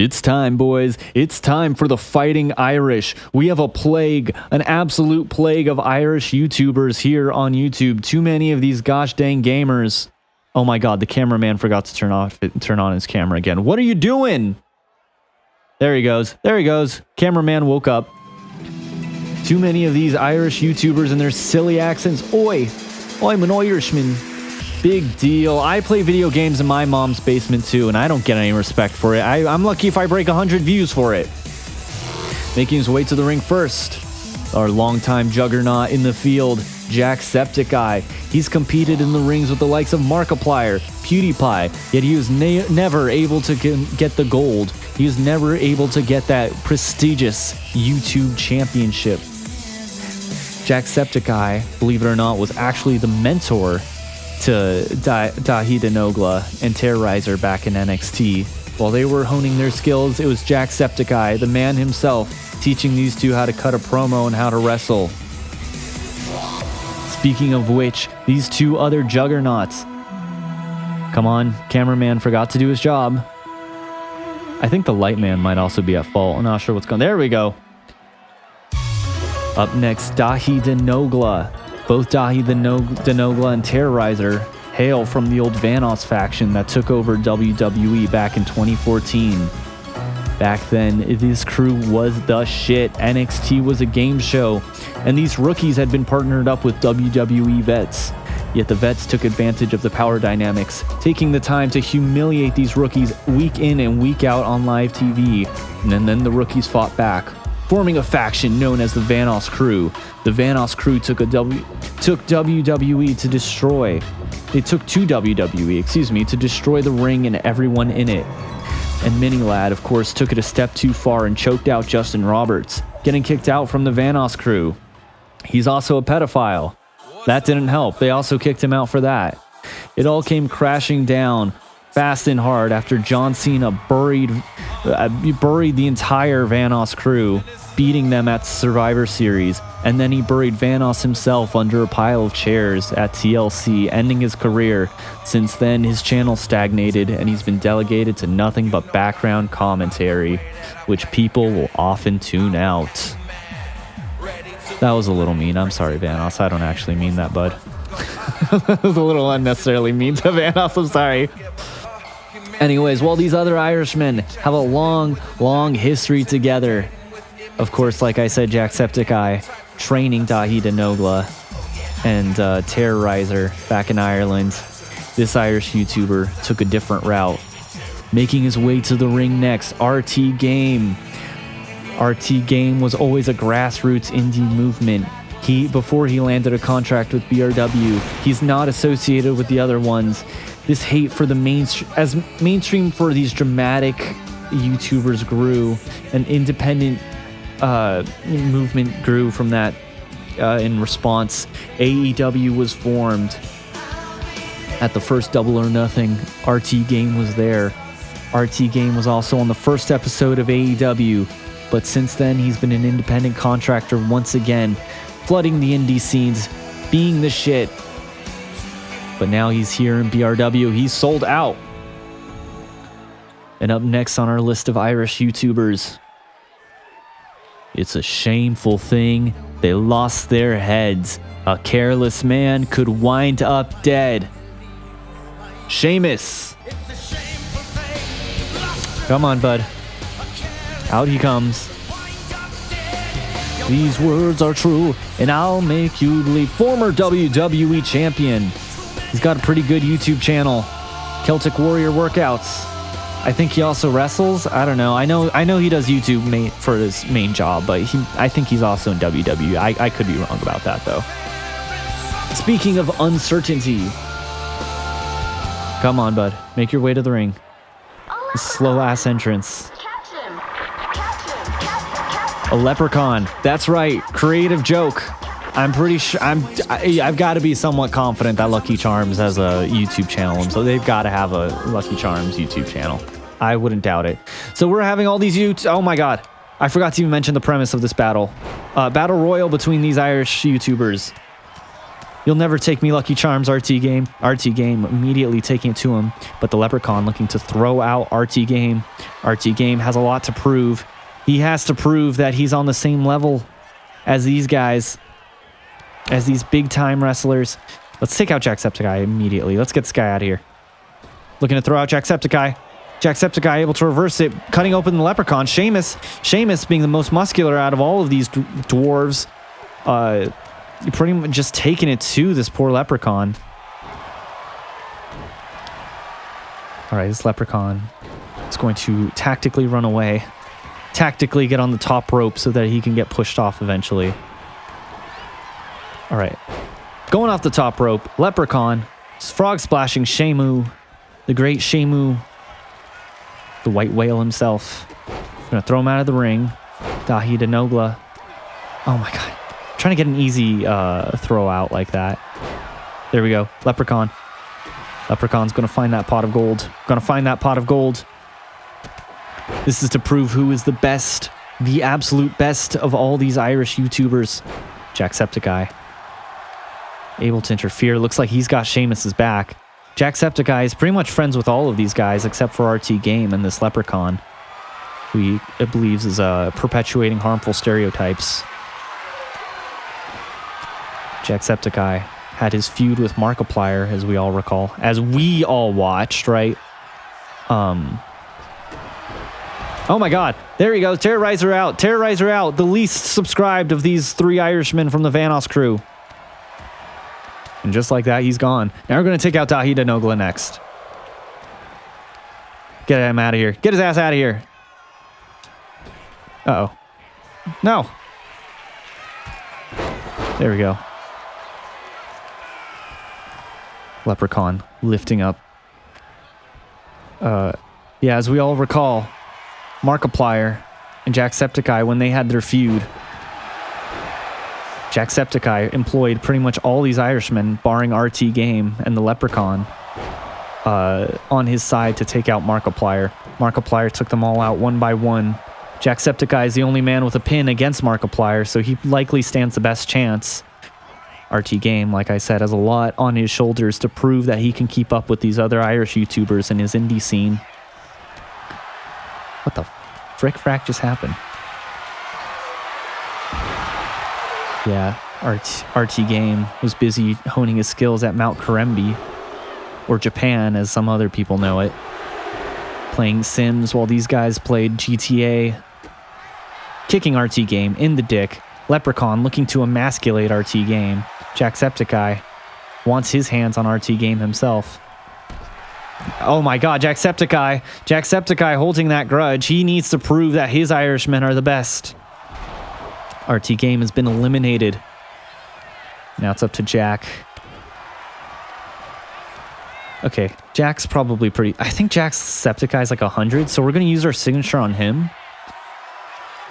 It's time, boys. It's time for the Fighting Irish. We have a plague, an absolute plague of Irish YouTubers here on YouTube. Too many of these gosh dang gamers. Oh my god, the cameraman forgot to turn on his camera again. What are you doing? There he goes. There he goes. Cameraman woke up. Too many of these Irish YouTubers and their silly accents. Oi, I'm an Irishman. Big deal. I play video games in my mom's basement too, and I don't get any respect for it. I'm lucky if I break 100 views for it. Making his way to the ring first, our longtime juggernaut in the field, Jacksepticeye. He's competed in the rings with the likes of Markiplier, Pewdiepie, yet he was never able to get the gold. He was never able to get that prestigious YouTube championship. Jacksepticeye, believe it or not, was actually the mentor to Dahi Denogla and Terrorizer back in NXT. While they were honing their skills, it was Jacksepticeye, the man himself, teaching these two how to cut a promo and how to wrestle. Speaking of which, these two other juggernauts. Come on, cameraman forgot to do his job. I think the light man might also be at fault. I'm not sure what's going on. There we go. Up next, Dahi Denogla. Both Dahi Denogla and Terrorizer hail from the old Vanos faction that took over WWE back in 2014. Back then, this crew was the shit. NXT was a game show, and these rookies had been partnered up with WWE vets. Yet the vets took advantage of the power dynamics, taking the time to humiliate these rookies week in and week out on live TV. And then the rookies fought back, forming a faction known as the Vanos Crew. The Vanos Crew took WWE to destroy. They took to WWE, to destroy the ring and everyone in it. And Mini-Lad, of course, took it a step too far and choked out Justin Roberts, getting kicked out from the Vanos Crew. He's also a pedophile. That didn't help. They also kicked him out for that. It all came crashing down fast and hard after John Cena buried the entire Vanos crew, beating them at Survivor Series, and then he buried Vanos himself under a pile of chairs at TLC, ending his career. Since then, his channel stagnated, and he's been delegated to nothing but background commentary, which people will often tune out. That was a little mean. I'm sorry, Vanos. I don't actually mean that, bud. That was a little unnecessarily mean to Vanos. I'm sorry. Anyways, while these other Irishmen have a long, long history together. Of course, like I said, Jacksepticeye training Dahi Denogla and Terrorizer back in Ireland. This Irish YouTuber took a different route. Making his way to the ring next, RT Game. RT Game was always a grassroots indie movement. Before he landed a contract with BRW, he's not associated with the other ones. This hate for the mainstream for these dramatic YouTubers grew, an independent movement grew from that. In response, AEW was formed. At the first Double or Nothing, RT Game was there. RT Game was also on the first episode of AEW, but since then he's been an independent contractor once again, flooding the indie scenes, being the shit. But now he's here in BRW. He's sold out. And up next on our list of Irish YouTubers, it's a shameful thing. They lost their heads. A careless man could wind up dead. Sheamus. Come on, bud. Out he comes. These words are true, and I'll make you believe. Former WWE champion. He's got a pretty good YouTube channel, Celtic Warrior Workouts. I think he also wrestles. I don't know. I know he does YouTube for his main job, but I think he's also in WWE. I could be wrong about that, though. Speaking of uncertainty, come on, bud. Make your way to the ring. Slow-ass entrance. A leprechaun. That's right. Creative joke. I'm pretty sure I've got to be somewhat confident that Lucky Charms has a YouTube channel, and so they've got to have a Lucky Charms YouTube channel. I wouldn't doubt it. So we're having all these oh my god, I forgot to even mention the premise of this battle. Battle Royale between these Irish YouTubers. You'll never take me, Lucky Charms, RT Game. RT Game immediately taking it to him, but the Leprechaun looking to throw out RT Game. RT Game has a lot to prove. He has to prove that he's on the same level as these guys, as these big-time wrestlers. Let's take out Jacksepticeye immediately. Let's get this guy out of here. Looking to throw out Jacksepticeye. Jacksepticeye able to reverse it, cutting open the Leprechaun. Sheamus being the most muscular out of all of these dwarves. Pretty much just taking it to this poor Leprechaun. All right, this Leprechaun is going to tactically run away. Tactically get on the top rope so that he can get pushed off eventually. All right. Going off the top rope, Leprechaun. Frog splashing Shamu. The great Shamu. The white whale himself. Gonna throw him out of the ring. Dahi Denogla. Oh my god. Trying to get an easy throw out like that. There we go. Leprechaun. Leprechaun's gonna find that pot of gold. Gonna find that pot of gold. This is to prove who is the best, the absolute best of all these Irish YouTubers. Jacksepticeye. Able to interfere. Looks like he's got Sheamus's back. Jacksepticeye is pretty much friends with all of these guys except for RT Game and this Leprechaun, who he believes is perpetuating harmful stereotypes. Jacksepticeye had his feud with Markiplier, as we all recall, as we all watched, right? Oh my god, there he goes. Terrorizer out. Terrorizer out. The least subscribed of these three Irishmen from the Vanos crew. And just like that, he's gone. Now we're going to take out Dahi Denogla next. Get him out of here. Get his ass out of here. Uh-oh. No. There we go. Leprechaun lifting up. Yeah, as we all recall, Markiplier and Jacksepticeye, when they had their feud, Jacksepticeye employed pretty much all these Irishmen, barring RT Game and the Leprechaun, on his side to take out Markiplier. Markiplier took them all out one by one. Jacksepticeye is the only man with a pin against Markiplier, so he likely stands the best chance. RT Game, like I said, has a lot on his shoulders to prove that he can keep up with these other Irish YouTubers in his indie scene. What the frick frack just happened? Yeah, RT Game was busy honing his skills at Mount Karembi, or Japan as some other people know it, playing Sims while these guys played GTA. Kicking RT Game in the dick. Leprechaun looking to emasculate RT Game. Jacksepticeye wants his hands on RT Game himself. Oh my god, Jacksepticeye. Jacksepticeye holding that grudge. He needs to prove that his Irishmen are the best. RT Game has been eliminated. Now it's up to Jack. Okay, Jack's probably pretty... I think Jacksepticeye is like 100, so we're going to use our signature on him.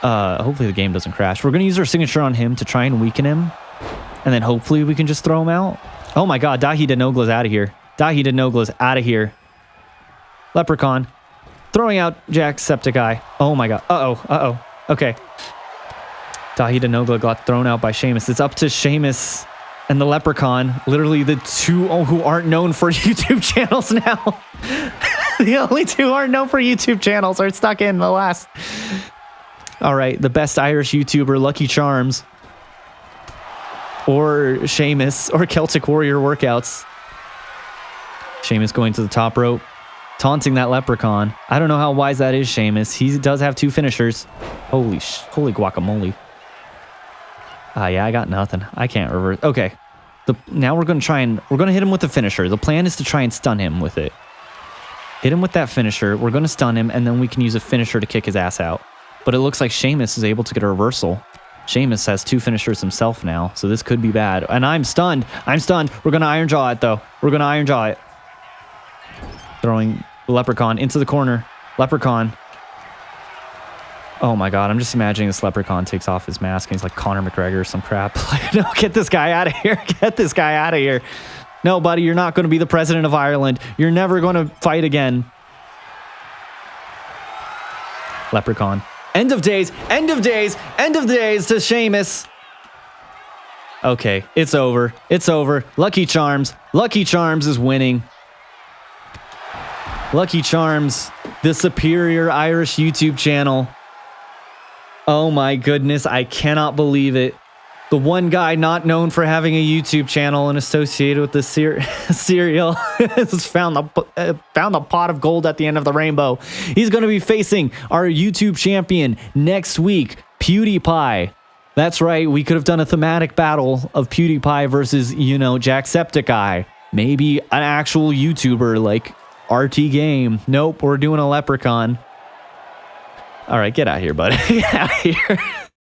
Hopefully the game doesn't crash. We're going to use our signature on him to try and weaken him. And then hopefully we can just throw him out. Oh my god, Dahi Denogla's out of here. Dahi Denogla's out of here. Leprechaun. Throwing out Jacksepticeye. Oh my god. Uh-oh, uh-oh. Okay. Dahi Denogla got thrown out by Sheamus. It's up to Sheamus and the Leprechaun. Literally the two who aren't known for YouTube channels now. The only two who aren't known for YouTube channels are stuck in the last... All right, the best Irish YouTuber, Lucky Charms, or Sheamus, or Celtic Warrior Workouts. Sheamus going to the top rope, taunting that Leprechaun. I don't know how wise that is, Sheamus. He does have two finishers. Holy guacamole. Yeah, I got nothing. I can't reverse. Okay, now we're going to hit him with the finisher. The plan is to try and stun him with it. Hit him with that finisher. We're going to stun him, and then we can use a finisher to kick his ass out. But it looks like Sheamus is able to get a reversal. Sheamus has two finishers himself now, so this could be bad. And I'm stunned. I'm stunned. We're going to Iron Jaw it, though. We're going to Iron Jaw it. Throwing the Leprechaun into the corner. Leprechaun. Oh my god, I'm just imagining this Leprechaun takes off his mask and he's like Conor McGregor or some crap. Like, no, get this guy out of here. Get this guy out of here. No, buddy, you're not going to be the president of Ireland. You're never going to fight again. Leprechaun. End of days, end of days, end of days to Sheamus. Okay, it's over. It's over. Lucky Charms. Lucky Charms is winning. Lucky Charms, the superior Irish YouTube channel. Oh my goodness, I cannot believe it. The one guy not known for having a YouTube channel and associated with the cereal has found the pot of gold at the end of the rainbow. He's going to be facing our YouTube champion next week, Pewdiepie. That's right, we could have done a thematic battle of Pewdiepie versus, you know, Jacksepticeye. Maybe an actual YouTuber like RT Game. Nope, we're doing a leprechaun. All right, get out of here, buddy. Get out of here.